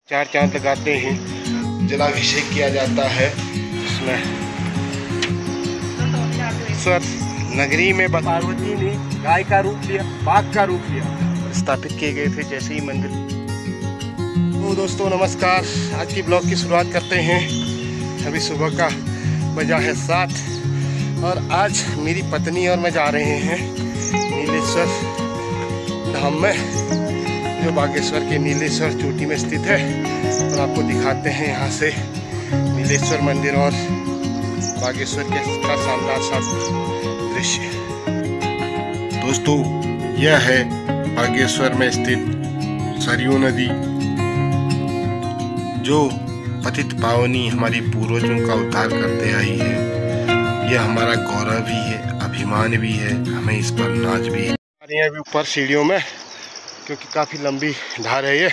चार चांद लगाते हैं, जलाभिषेक किया जाता है। इसमें सर नगरी में पार्वती ने गाय का रूप लिया, बाघ का रूप लिया, स्थापित किए गए थे जैसे ही मंदिर। तो दोस्तों नमस्कार, आज की ब्लॉग की शुरुआत करते हैं। अभी सुबह का बजा है 7 और आज मेरी पत्नी और मैं जा रहे हैं नीलेश्वर धाम में, जो बागेश्वर के नीलेश्वर चोटी में स्थित है। और आपको दिखाते हैं यहाँ से नीलेश्वर मंदिर और बागेश्वर के का शानदार सा दृश्य। दोस्तों यह है बागेश्वर में स्थित सरयू नदी, जो पतित पावनी हमारी पूर्वजों का उद्धार करते आई है। यह हमारा गौरव भी है, अभिमान भी है, हमें इस पर नाच भी है। अभी ऊपर सीढ़ियों में, क्योंकि काफ़ी लंबी धार है ये,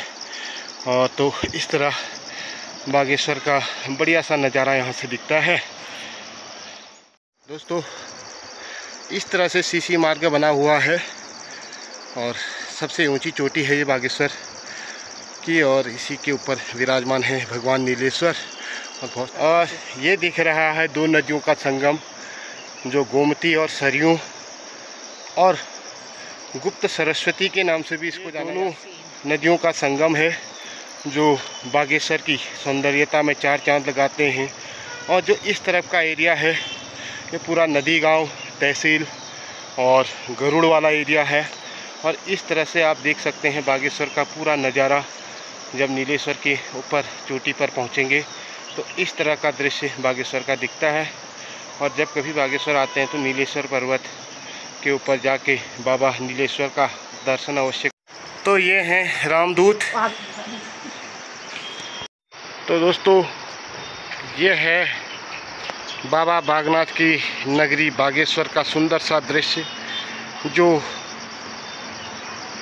और तो इस तरह बागेश्वर का बढ़िया सा नज़ारा यहाँ से दिखता है। दोस्तों इस तरह से सीसी मार्ग बना हुआ है और सबसे ऊंची चोटी है ये बागेश्वर की, और इसी के ऊपर विराजमान है भगवान नीलेश्वर। और ये दिख रहा है दो नदियों का संगम, जो गोमती और सरयू और गुप्त सरस्वती के नाम से भी इसको जाना जाता है। नदियों का संगम है जो बागेश्वर की सौंदर्यता में चार चांद लगाते हैं। और जो इस तरफ का एरिया है ये पूरा नदी गांव तहसील और गरुड़ वाला एरिया है। और इस तरह से आप देख सकते हैं बागेश्वर का पूरा नज़ारा। जब नीलेश्वर के ऊपर चोटी पर पहुंचेंगे तो इस तरह का दृश्य बागेश्वर का दिखता है। और जब कभी बागेश्वर आते हैं तो नीलेश्वर पर्वत के ऊपर जाके बाबा नीलेश्वर का दर्शन अवश्य। तो ये हैं रामदूत। तो दोस्तों ये है बाबा बागनाथ की नगरी बागेश्वर का सुंदर सा दृश्य, जो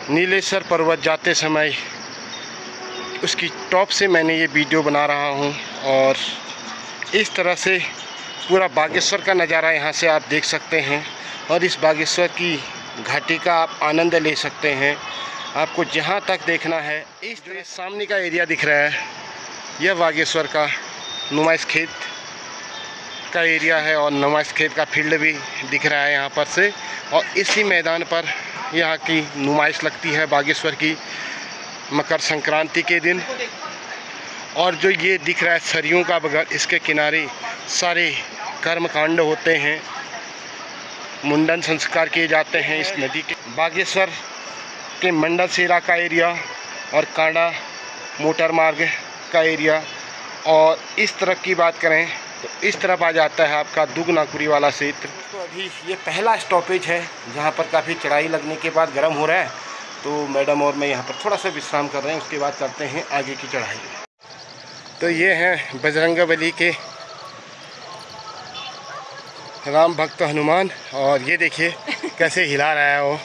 नीलेश्वर पर्वत जाते समय उसकी टॉप से मैंने ये वीडियो बना रहा हूँ। और इस तरह से पूरा बागेश्वर का नज़ारा यहाँ से आप देख सकते हैं। और इस बागेश्वर की घाटी का आप आनंद ले सकते हैं। आपको जहाँ तक देखना है, इस जो सामने का एरिया दिख रहा है, यह बागेश्वर का नुमाइश खेत का एरिया है। और नुमाइश खेत का फील्ड भी दिख रहा है यहाँ पर से। और इसी मैदान पर यहाँ की नुमाइश लगती है बागेश्वर की मकर संक्रांति के दिन। और जो ये दिख रहा है सरयू का बगल, इसके किनारे सारे कर्मकांड होते हैं, मुंडन संस्कार किए जाते हैं इस नदी के। बागेश्वर के मंडल सेरा का एरिया और कांडा मोटर मार्ग का एरिया। और इस तरफ की बात करें तो इस तरफ आ जाता है आपका दुगनाकुरी वाला क्षेत्र। तो अभी ये पहला स्टॉपेज है जहाँ पर काफ़ी चढ़ाई लगने के बाद गर्म हो रहा है, तो मैडम और मैं यहाँ पर थोड़ा सा विश्राम कर रहे हैं। उसके बाद करते हैं आगे की चढ़ाई। तो ये हैं बजरंगबली के राम भक्त हनुमान, और ये देखिए कैसे हिला रहा है वो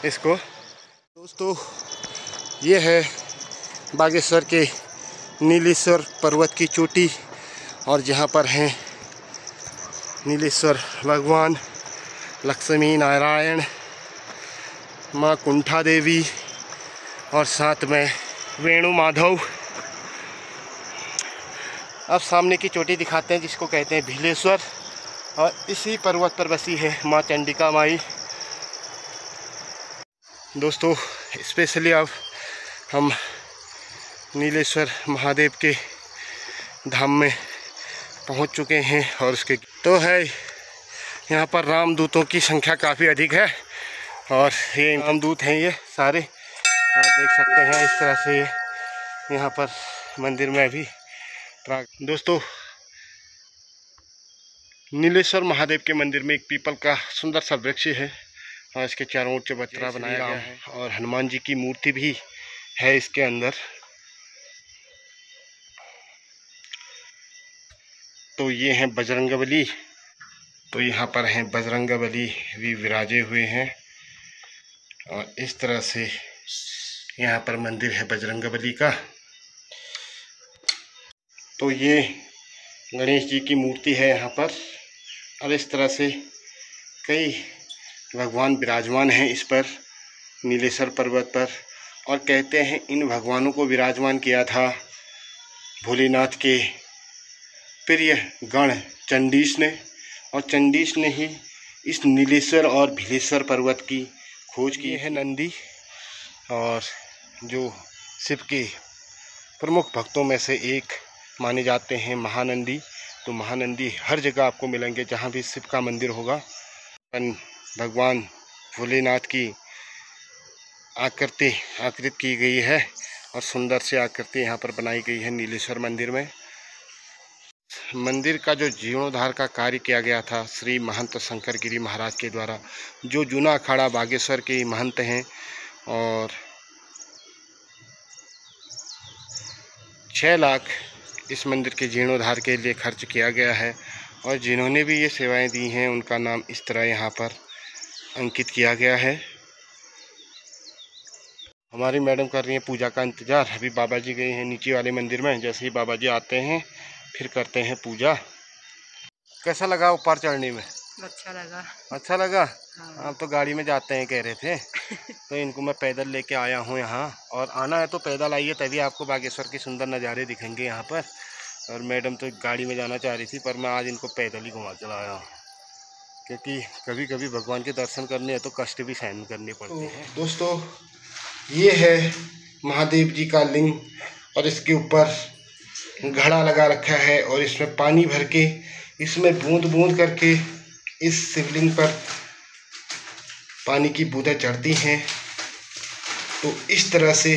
इसको। दोस्तों ये है बागेश्वर के नीलेश्वर पर्वत की चोटी, और जहाँ पर हैं नीलेश्वर भगवान, लक्ष्मी नारायण, माँ कुंठा देवी और साथ में वेणु माधव। अब सामने की चोटी दिखाते हैं जिसको कहते हैं भीलेश्वर, और इसी पर्वत पर बसी है माँ चंडिका माई। दोस्तों स्पेशली अब हम नीलेश्वर महादेव के धाम में पहुंच चुके हैं। और उसके तो है यहाँ पर रामदूतों की संख्या काफ़ी अधिक है, और ये रामदूत हैं ये सारे, आप देख सकते हैं इस तरह से यहाँ पर मंदिर में भी। दोस्तों नीलेश्वर महादेव के मंदिर में एक पीपल का सुंदर सा वृक्ष है, और इसके चारों ओर चबूतरा बनाया गया है, और हनुमान जी की मूर्ति भी है इसके अंदर। तो ये हैं बजरंगबली। तो यहाँ पर हैं बजरंगबली भी विराजे हुए हैं, और इस तरह से यहाँ पर मंदिर है बजरंगबली का। तो ये गणेश जी की मूर्ति है यहाँ पर, और इस तरह से कई भगवान विराजमान हैं इस पर नीलेश्वर पर्वत पर। और कहते हैं इन भगवानों को विराजमान किया था भोलेनाथ के प्रिय गण चंडीश ने, और चंडीश ने ही इस नीलेश्वर और भीलेश्वर पर्वत की खोज की है। नंदी और जो शिव के प्रमुख भक्तों में से एक माने जाते हैं महानंदी। तो महानंदी हर जगह आपको मिलेंगे जहाँ भी शिव का मंदिर होगा। भगवान भोलेनाथ की आकृति की गई है और सुंदर से आकृति यहाँ पर बनाई गई है नीलेश्वर मंदिर में। मंदिर का जो जीर्णोद्धार का कार्य किया गया था श्री महंत शंकर गिरी महाराज के द्वारा, जो जूना अखाड़ा बागेश्वर के महंत हैं, और 6 लाख इस मंदिर के जीर्णोद्धार के लिए खर्च किया गया है। और जिन्होंने भी ये सेवाएं दी हैं उनका नाम इस तरह यहाँ पर अंकित किया गया है। हमारी मैडम कर रही हैं पूजा का इंतज़ार। अभी बाबा जी गए हैं नीचे वाले मंदिर में, जैसे ही बाबा जी आते हैं फिर करते हैं पूजा। कैसा लगा ऊपर चढ़ने में? अच्छा लगा। अच्छा लगा? हाँ। आप तो गाड़ी में जाते हैं कह रहे थे। तो इनको मैं पैदल लेके आया हूँ यहाँ, और आना है तो पैदल आइए, तभी आपको बागेश्वर के सुंदर नज़ारे दिखेंगे यहाँ पर। और मैडम तो गाड़ी में जाना चाह रही थी, पर मैं आज इनको पैदल ही घुमा चला आया हूँ, क्योंकि कभी कभी भगवान के दर्शन करने हैं तो कष्ट भी सहन करने पड़ते हैं। दोस्तों, ये है महादेव जी का लिंग, और इसके ऊपर घड़ा लगा रखा है, और इसमें पानी भर के इसमें बूंद बूंद करके इस शिवलिंग पर पानी की बूंदें चढ़ती हैं। तो इस तरह से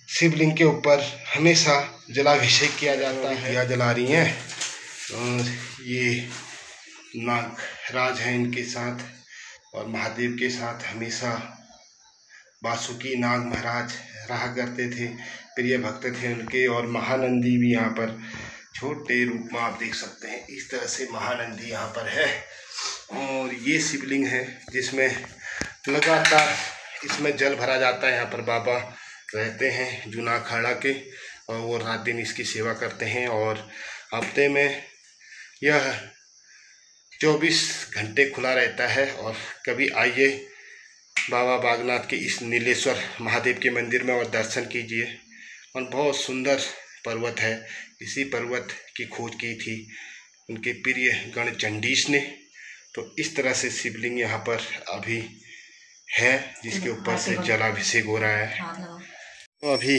शिवलिंग के ऊपर हमेशा जलाभिषेक किया जाता है। दिया जला रही हैं, और ये नागराज हैं इनके साथ, और महादेव के साथ हमेशा वासुकी नाग महाराज रहा करते थे, प्रिय भक्त थे उनके। और महानंदी भी यहाँ पर छोटे रूप में आप देख सकते हैं। इस तरह से महानंदी यहाँ पर है, और ये शिवलिंग है जिसमें लगातार इसमें जल भरा जाता है। यहाँ पर बाबा रहते हैं जूना अखाड़ा के, और वो रात दिन इसकी सेवा करते हैं। और हफ्ते में यह 24 घंटे खुला रहता है। और कभी आइए बाबा बागनाथ के इस नीलेश्वर महादेव के मंदिर में और दर्शन कीजिए। और बहुत सुंदर पर्वत है। इसी पर्वत की खोज की थी उनके प्रिय गण चंडीश ने। तो इस तरह से शिवलिंग यहाँ पर अभी है, जिसके ऊपर से जलाभिषेक हो रहा है। तो अभी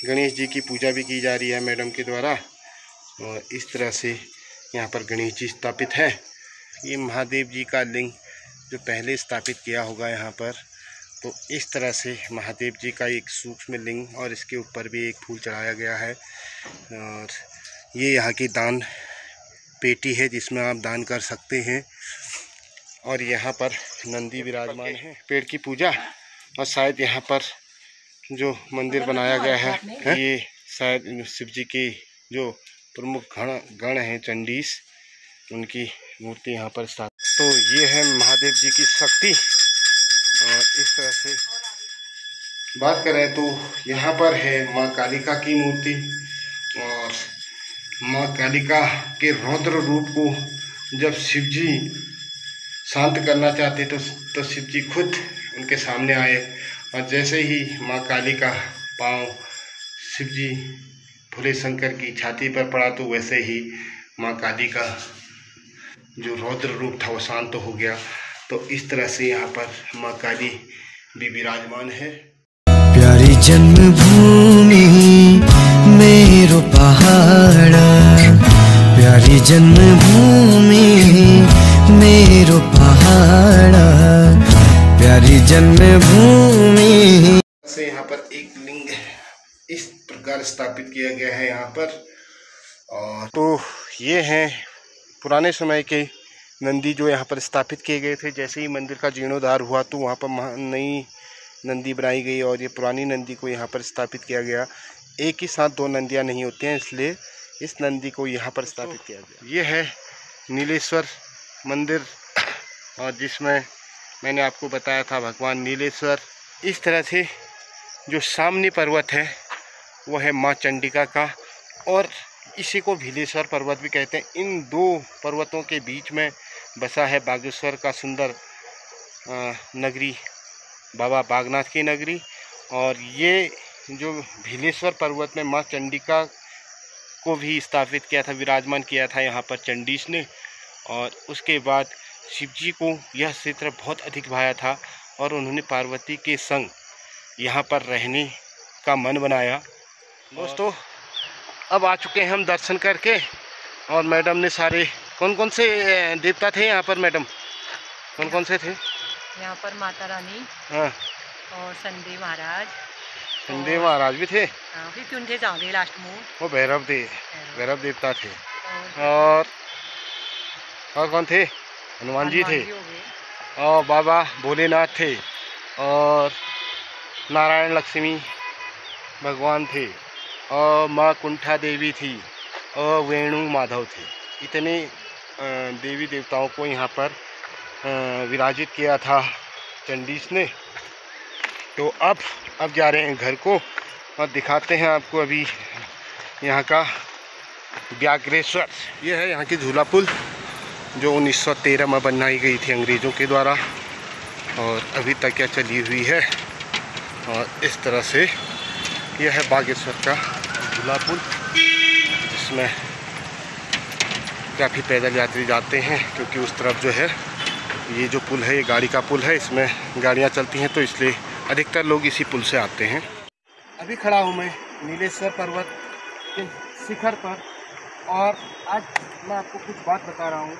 गणेश जी की पूजा भी की जा रही है मैडम के द्वारा, और इस तरह से यहाँ पर गणेश जी स्थापित है। ये महादेव जी का लिंग जो पहले स्थापित किया होगा यहाँ पर। तो इस तरह से महादेव जी का एक सूक्ष्म लिंग, और इसके ऊपर भी एक फूल चढ़ाया गया है। और ये यहाँ की दान पेटी है जिसमें आप दान कर सकते हैं। और यहाँ पर नंदी विराजमान है। पेड़ की पूजा, और शायद यहाँ पर जो मंदिर बनाया गया है, ये शायद शिव जी की जो प्रमुख गण हैं चंडीश, उनकी मूर्ति यहाँ पर स्थापित। तो ये है महादेव जी की शक्ति। और इस तरह से बात करें तो यहाँ पर है माँ कालिका की मूर्ति, और माँ कालिका के रौद्र रूप को जब शिव जी शांत करना चाहते तो शिव जी खुद उनके सामने आए। और जैसे ही माँ काली का पाँव शिव जी भोले शंकर की छाती पर पड़ा, तो वैसे ही माँ काली का जो रौद्र रूप था वो शांत हो गया। तो इस तरह से यहाँ पर माँ काली भी विराजमान है। प्यारी जन्मभूमि मेरो पहाड़ा, प्यारी जन्मभूमि मेरो पहाड़ा, प्यारी जन्मभूमि से यहाँ पर एक लिंग इस प्रकार स्थापित किया गया है यहाँ पर। और तो ये हैं पुराने समय के नंदी जो यहाँ पर स्थापित किए गए थे। जैसे ही मंदिर का जीर्णोद्धार हुआ तो वहाँ पर नई नंदी बनाई गई, और ये पुरानी नंदी को यहाँ पर स्थापित किया गया। एक ही साथ 2 नंदियाँ नहीं होती हैं, इसलिए इस नंदी को यहाँ पर स्थापित किया गया। ये है नीलेश्वर मंदिर, और जिसमें मैंने आपको बताया था भगवान नीलेश्वर। इस तरह से जो सामने पर्वत है वो है माँ चंडिका का, और इसी को भीलेश्वर पर्वत भी कहते हैं। इन 2 पर्वतों के बीच में बसा है बागेश्वर का सुंदर नगरी, बाबा बागनाथ की नगरी। और ये जो भीलेश्वर पर्वत में माँ चंडिका को भी स्थापित किया था, विराजमान किया था यहाँ पर चंडीस ने। और उसके बाद शिव जी को यह क्षेत्र बहुत अधिक भाया था और उन्होंने पार्वती के संग यहाँ पर रहने का मन बनाया। दोस्तों, अब आ चुके हैं हम दर्शन करके, और मैडम ने सारे कौन कौन से देवता थे यहाँ पर मैडम, कौन कौन से थे यहाँ पर? माता रानी, हाँ, और संदेव महाराज, संदेव महाराज भी थे, फिर क्यों थे जाओगे लास्ट में वो भैरव देवता थे, और कौन थे? हनुमान जी थे, और बाबा भोलेनाथ थे, और नारायण लक्ष्मी भगवान थे, और माँ कुंठा देवी थी, और वेणु माधव थे। इतने देवी देवताओं को यहाँ पर विराजित किया था चंडीस ने। तो अब जा रहे हैं घर को और दिखाते हैं आपको अभी यहाँ का व्याघ्रेश्वर। ये है यहाँ की झूला पुल जो 1913 में बनाई गई थी अंग्रेज़ों के द्वारा, और अभी तक क्या चली हुई है। और इस तरह से यह है बागेश्वर का झूला पुल, जिसमें काफ़ी पैदल यात्री जाते हैं, क्योंकि उस तरफ जो है ये जो पुल है, ये गाड़ी का पुल है, इसमें गाड़ियाँ चलती हैं, तो इसलिए अधिकतर लोग इसी पुल से आते हैं। अभी खड़ा हूँ मैं नीलेश्वर पर्वत के शिखर पर, और आज मैं आपको कुछ बात बता रहा हूँ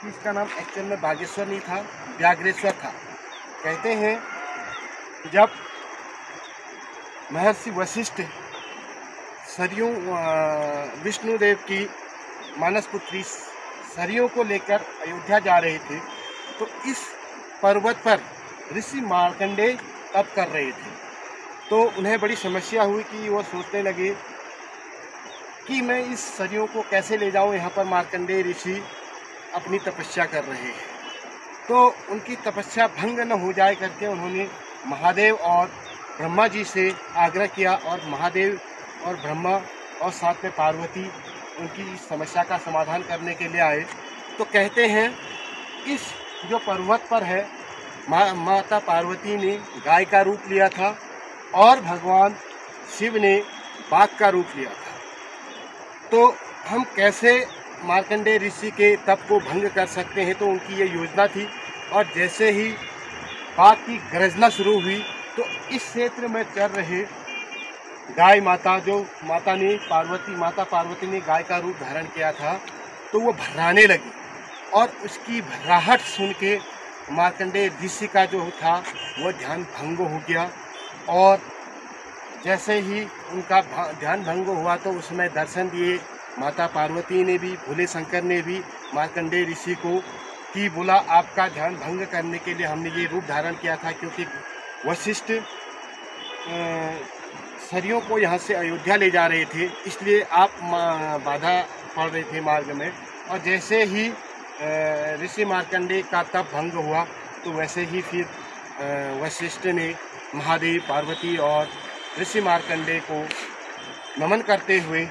कि इसका नाम एक्चुअल में बागेश्वर नहीं था, व्याघ्रेश्वर था। कहते हैं जब महर्षि वशिष्ठ सरयू विष्णुदेव की मानस पुत्री सरयू को लेकर अयोध्या जा रहे थे, तो इस पर्वत पर ऋषि मार्कंडेय तप कर रहे थे। तो उन्हें बड़ी समस्या हुई कि वो सोचने लगे कि मैं इस सरयू को कैसे ले जाऊं, यहाँ पर मार्कंडेय ऋषि अपनी तपस्या कर रहे हैं। तो उनकी तपस्या भंग न हो जाए करके उन्होंने महादेव और ब्रह्मा जी से आग्रह किया, और महादेव और ब्रह्मा और साथ में पार्वती उनकी इस समस्या का समाधान करने के लिए आए। तो कहते हैं इस जो पर्वत पर है माता पार्वती ने गाय का रूप लिया था, और भगवान शिव ने बाघ का रूप लिया था। तो हम कैसे मार्कंडेय ऋषि के तप को भंग कर सकते हैं, तो उनकी ये योजना थी। और जैसे ही बाघ की गर्जना शुरू हुई, तो इस क्षेत्र में चल रहे गाय माता, जो माता पार्वती ने गाय का रूप धारण किया था, तो वो भर्राने लगी, और उसकी भर्राहट सुन के मार्कंडेय ऋषि का जो था वो ध्यान भंग हो गया। और जैसे ही उनका ध्यान भंग हुआ, तो उसमें दर्शन दिए माता पार्वती ने भी, भोले शंकर ने भी मार्कंडेय ऋषि को, कि बोला आपका ध्यान भंग करने के लिए हमने ये रूप धारण किया था, क्योंकि वशिष्ठ सरयू को यहाँ से अयोध्या ले जा रहे थे, इसलिए आप बाधा पड़ रहे थे मार्ग में। और जैसे ही ऋषि मार्कंडेय का तप भंग हुआ, तो वैसे ही फिर वशिष्ठ ने महादेव, पार्वती और ऋषि मार्कंडेय को नमन करते हुए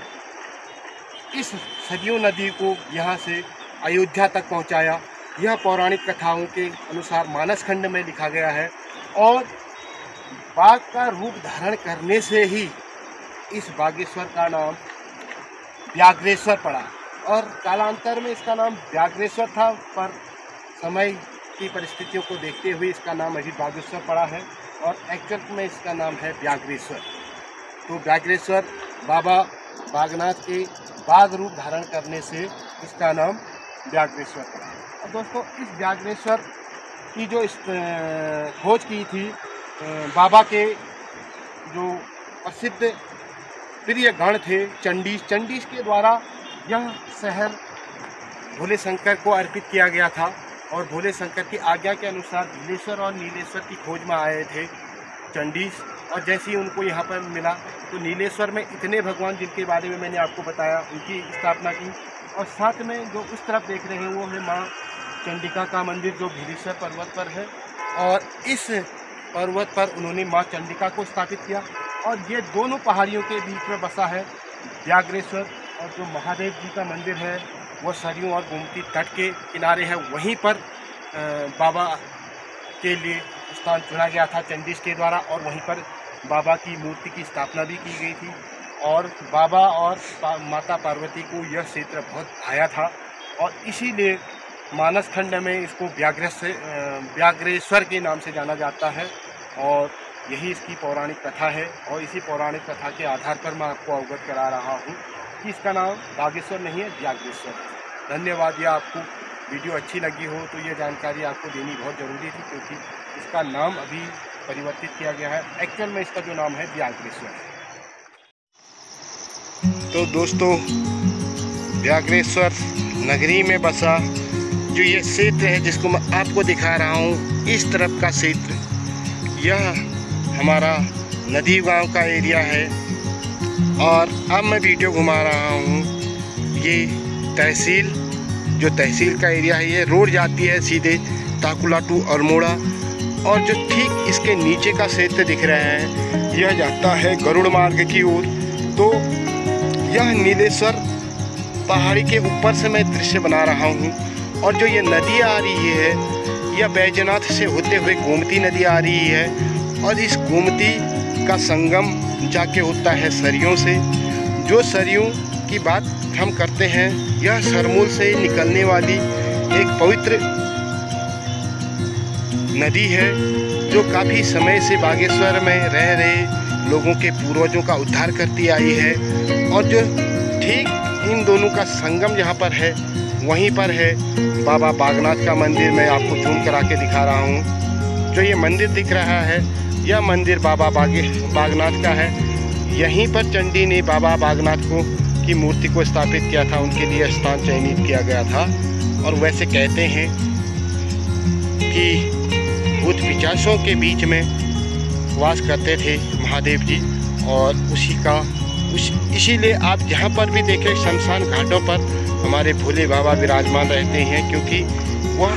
इस सरयू नदी को यहाँ से अयोध्या तक पहुँचाया। यह पौराणिक कथाओं के अनुसार मानस खंड में लिखा गया है, और बाघ का रूप धारण करने से ही इस बागेश्वर का नाम व्याघ्रेश्वर पड़ा। और कालांतर में इसका नाम व्याघ्रेश्वर था, पर समय की परिस्थितियों को देखते हुए इसका नाम अभी बागेश्वर पड़ा है, और एक्चुअल में इसका नाम है व्याघ्रेश्वर। तो व्याघ्रेश्वर बाबा बागनाथ के बाघ रूप धारण करने से इसका नाम व्याघ्रेश्वर पड़ा। और दोस्तों, इस व्याघ्रेश्वर की जो खोज की थी बाबा के जो प्रसिद्ध प्रिय गण थे चंडीस के द्वारा, यह शहर भोले शंकर को अर्पित किया गया था, और भोले शंकर की आज्ञा के अनुसार नीलेश्वर और नीलेश्वर की खोज में आए थे चंडीस। और जैसे ही उनको यहाँ पर मिला, तो नीलेश्वर में इतने भगवान जिनके बारे में मैंने आपको बताया, उनकी स्थापना की। और साथ में जो उस तरफ देख रहे हैं वो है माँ चंडिका का मंदिर, जो भीरेश्वर पर्वत पर है, और इस पर्वत पर उन्होंने माँ चंडिका को स्थापित किया। और ये दोनों पहाड़ियों के बीच में बसा है व्याघ्रेश्वर, और जो महादेव जी का मंदिर है वो सरयू और गोमती तट के किनारे है। वहीं पर बाबा के लिए स्थान चुना गया था चंडीस के द्वारा, और वहीं पर बाबा की मूर्ति की स्थापना भी की गई थी। और बाबा और माता पार्वती को यह क्षेत्र बहुत भाया था और इसीलिए मानस खंड में इसको व्याघ्रेश्वर के नाम से जाना जाता है और यही इसकी पौराणिक कथा है। और इसी पौराणिक कथा के आधार पर मैं आपको अवगत करा रहा हूँ कि इसका नाम बागेश्वर नहीं है, व्याघ्रेश्वर है। धन्यवाद। यह आपको वीडियो अच्छी लगी हो तो ये जानकारी आपको देनी बहुत ज़रूरी थी, क्योंकि इसका नाम अभी परिवर्तित किया गया है। एक्चुअल में इसका जो नाम है व्याघ्रेश्वर। तो दोस्तों, व्याघ्रेश्वर नगरी में बसा जो ये क्षेत्र है जिसको मैं आपको दिखा रहा हूँ, इस तरफ का क्षेत्र, यह हमारा नदी गांव का एरिया है। और अब मैं वीडियो घुमा रहा हूँ ये तहसील, जो तहसील का एरिया है। ये रोड जाती है सीधे ताकुला टू अल्मोड़ा, और जो ठीक इसके नीचे का क्षेत्र दिख रहा है यह जाता है गरुड़ मार्ग की ओर। तो यह नीलेश्वर पहाड़ी के ऊपर से मैं दृश्य बना रहा हूँ। और जो ये नदी आ रही है यह बैजनाथ से होते हुए गोमती नदी आ रही है, और इस गोमती का संगम जाके होता है सरयू से। जो सरयू की बात हम करते हैं, यह सरमूल से निकलने वाली एक पवित्र नदी है जो काफ़ी समय से बागेश्वर में रह रहे लोगों के पूर्वजों का उद्धार करती आई है। और जो ठीक इन दोनों का संगम जहाँ पर है वहीं पर है बाबा बागनाथ का मंदिर। मैं आपको जूम करा के दिखा रहा हूँ। जो ये मंदिर दिख रहा है यह मंदिर बाबा बागनाथ का है। यहीं पर चंडी ने बाबा बागनाथ की मूर्ति को स्थापित किया था, उनके लिए स्थान चयनित किया गया था। और वैसे कहते हैं कि भूत पिशाचों के बीच में वास करते थे महादेव जी, और इसीलिए आप जहाँ पर भी देखें शमशान घाटों पर हमारे भोले बाबा विराजमान रहते हैं, क्योंकि वह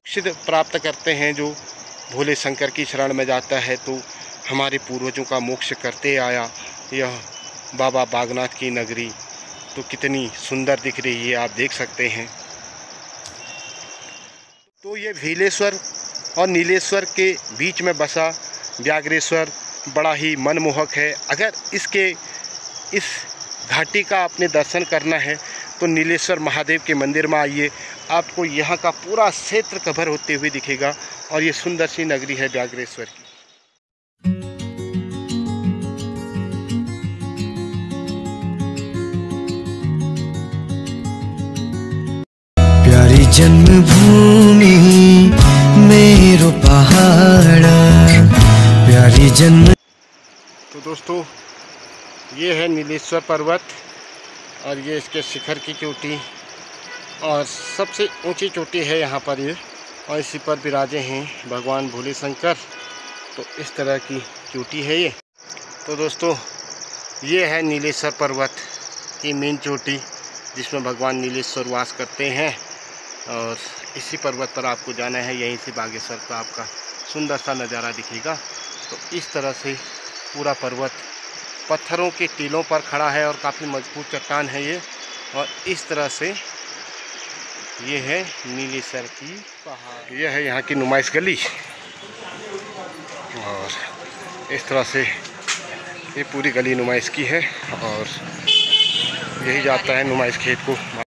सिद्ध प्राप्त करते हैं। जो भोले शंकर की शरण में जाता है तो हमारे पूर्वजों का मोक्ष करते आया यह बाबा बागनाथ की नगरी। तो कितनी सुंदर दिख रही है, आप देख सकते हैं। तो ये भीलेश्वर और नीलेश्वर के बीच में बसा व्याघ्रेश्वर बड़ा ही मनमोहक है। अगर इस घाटी का आपने दर्शन करना है तो नीलेश्वर महादेव के मंदिर में आइए, आपको यहाँ का पूरा क्षेत्र कवर होते हुए दिखेगा। और ये सुंदर सी नगरी है व्याघ्रेश्वर की। प्यारी जन्मभूमि मेरो पहाड़ा, प्यारी जन्म। तो दोस्तों, ये है नीलेश्वर पर्वत और ये इसके शिखर की चोटी, और सबसे ऊंची चोटी है यहाँ पर ये, और इसी पर विराजे हैं भगवान भोले शंकर। तो इस तरह की चोटी है ये। तो दोस्तों, ये है नीलेश्वर पर्वत की मेन चोटी जिसमें भगवान नीलेश्वर वास करते हैं। और इसी पर्वत पर आपको जाना है, यहीं से बागेश्वर का आपका सुंदर सा नज़ारा दिखेगा। तो इस तरह से पूरा पर्वत पत्थरों के टीलों पर खड़ा है और काफ़ी मजबूत चट्टान है ये। और इस तरह से ये है नीलेश्वर की पहाड़। यह है यहाँ की नुमाइश गली, और इस तरह से ये पूरी गली नुमाइश की है। और यही जाता है नुमाइश खेत को।